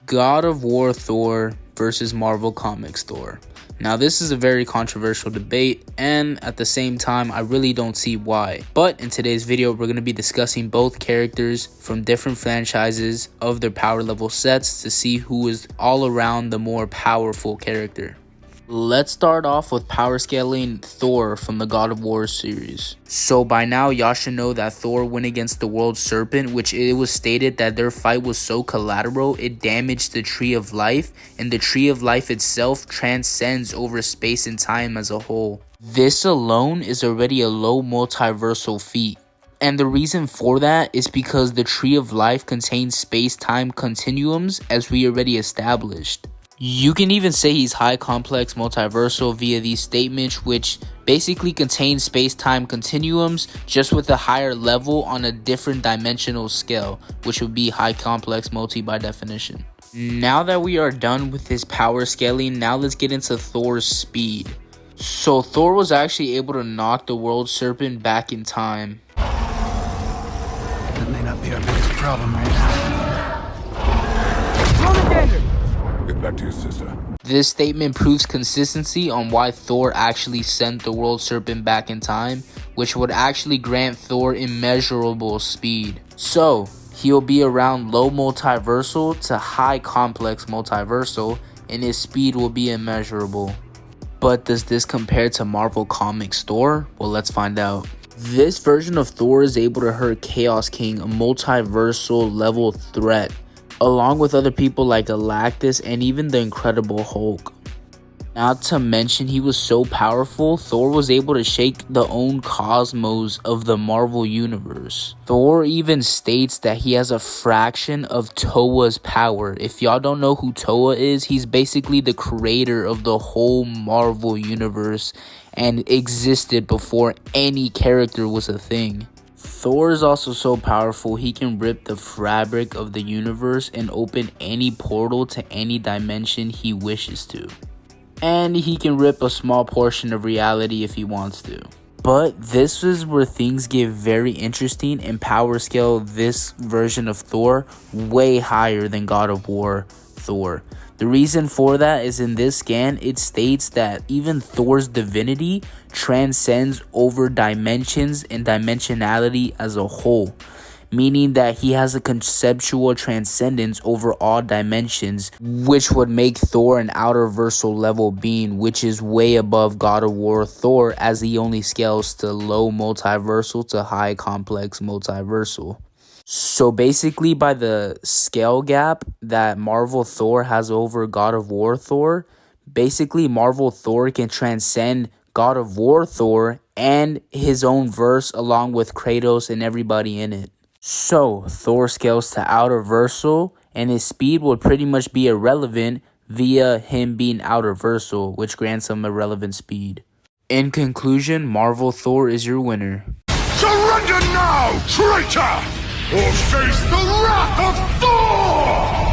God of War Thor versus Marvel Comics Thor. Now, this is a very controversial debate, and at the same time, I really don't see why. But in today's video, we're going to be discussing both characters from different franchises of their power level sets to see who is all around the more powerful character. Let's start off with power scaling Thor from the God of War series. So by now, y'all should know that Thor went against the World Serpent, which it was stated that their fight was so collateral it damaged the Tree of Life, and the Tree of Life itself transcends over space and time as a whole. This alone is already a low multiversal feat. And the reason for that is because the Tree of Life contains space-time continuums, as we already established. You can even say he's high complex multiversal via these statements, which basically contain space-time continuums just with a higher level on a different dimensional scale, which would be high complex multi by definition. Now that we are done with this power scaling, now let's get into Thor's speed. So Thor was actually able to knock the World Serpent back in time. That may not be our biggest problem right now. Get back to your sister. This statement proves consistency on why Thor actually sent the World Serpent back in time, which would actually grant Thor immeasurable speed. So, he'll be around low multiversal to high complex multiversal, and his speed will be immeasurable. But does this compare to Marvel Comics Thor? Well, let's find out. This version of Thor is able to hurt Chaos King, a multiversal level threat, along with other people like Galactus and even the Incredible Hulk. Not to mention, he was so powerful, Thor was able to shake the own cosmos of the Marvel Universe. Thor even states that he has a fraction of Toa's power. If y'all don't know who Toa is, he's basically the creator of the whole Marvel Universe and existed before any character was a thing. Thor is also so powerful, he can rip the fabric of the universe and open any portal to any dimension he wishes to. And he can rip a small portion of reality if he wants to. But this is where things get very interesting and power scale this version of Thor way higher than God of War Thor. The reason for that is in this scan, it states that even Thor's divinity transcends over dimensions and dimensionality as a whole, meaning that he has a conceptual transcendence over all dimensions, which would make Thor an outerversal level being, which is way above God of War Thor, as he only scales to low multiversal to high complex multiversal. So basically, by the scale gap that Marvel Thor has over God of War Thor, basically Marvel Thor can transcend God of War Thor and his own verse along with Kratos and everybody in it. So Thor scales to outerversal and his speed would pretty much be irrelevant via him being outerversal, which grants him irrelevant speed. In conclusion, Marvel Thor is your winner. Surrender now, traitor! Or face the wrath of Thor!